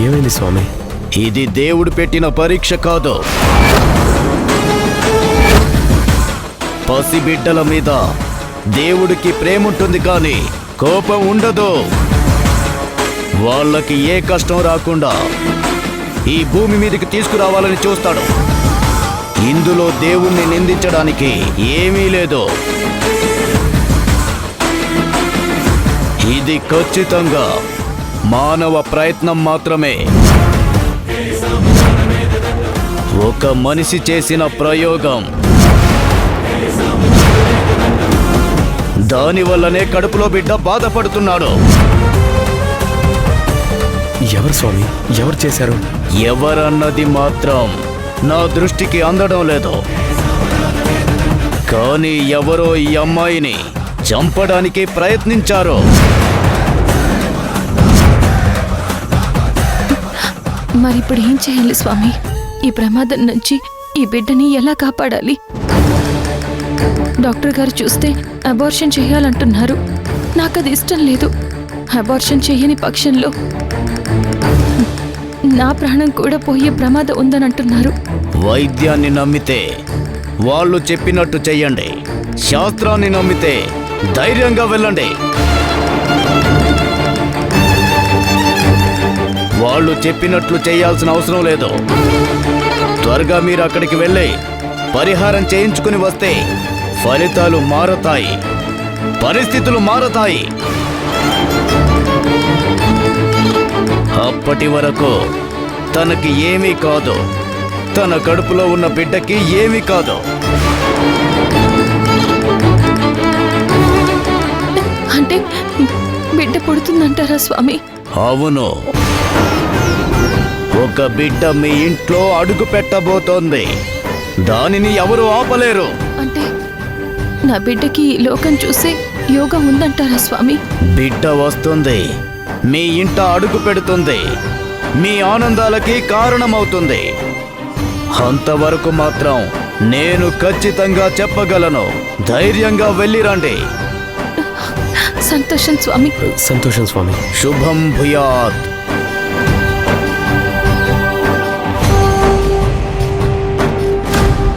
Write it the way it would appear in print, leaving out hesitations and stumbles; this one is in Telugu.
ఏమైంది స్వామి? ఇది దేవుడు పెట్టిన పరీక్ష కాదు. పసిబిడ్డల మీద దేవుడికి ప్రేముంటుంది కానీ కోపం ఉండదు. వాళ్ళకి ఏ కష్టం రాకుండా ఈ భూమి మీదకి తీసుకురావాలని చూస్తాడు. ఇందులో దేవుణ్ణి నిందించడానికి ఏమీ లేదు. ఇది ఖచ్చితంగా మానవ ప్రయత్నం మాత్రమే. ఒక మనిషి చేసిన ప్రయోగం. దానివల్లనే కడుపులో బిడ్డ బాధపడుతున్నాడు. ఎవరు స్వామి? ఎవరు చేశారు? ఎవరన్నది మాత్రం నా దృష్టికి అందడం లేదు. కానీ ఎవరో ఈ అమ్మాయిని చంపడానికి ప్రయత్నించారు. మరిప్పుడు ఏం చేయాలి స్వామి? ఈ ప్రమాదం నుంచి ఈ బిడ్డని ఎలా కాపాడాలి? డాక్టర్ గారు చూస్తే అబార్షన్ చేయాలంటున్నారు. నాకది ఇష్టం లేదు. అబార్షన్ చేయని పక్షంలో నా ప్రాణం కూడా పోయే ప్రమాదం ఉందని అంటున్నారు. వైద్యాన్ని నమ్మితే వాళ్ళు చెప్పినట్టు చెయ్యండి. శాస్త్రాన్ని నమ్మితే ధైర్యంగా వెళ్ళండి. వాళ్ళు చెప్పినట్లు చేయాల్సిన అవసరం లేదు. త్వరగా మీరు అక్కడికి వెళ్ళి పరిహారం చేయించుకుని వస్తే ఫలితాలు మారతాయి, పరిస్థితులు మారతాయి. అప్పటి వరకు తనకి ఏమీ కాదు, తన కడుపులో ఉన్న బిడ్డకి ఏమీ కాదు. అంటే బిడ్డ పుడుతుందంటారా స్వామి? అవును, ఒక బిడ్డ మీ ఇంట్లో అడుగు పెట్టబోతోంది. దానిని ఎవరు ఆపలేరు. అంటే నా బిడ్డకి ఈ లోకం చూసే యోగం ఉందంటారా స్వామి? బిడ్డ వస్తుంది, మీ ఇంట అడుగు పెడుతుంది, మీ ఆనందాలకి కారణమవుతుంది. అంతవరకు మాత్రం నేను ఖచ్చితంగా చెప్పగలను. ధైర్యంగా వెళ్ళిరండి. సంతోషం స్వామి. సంతోషం స్వామి. శుభం భూయాత్.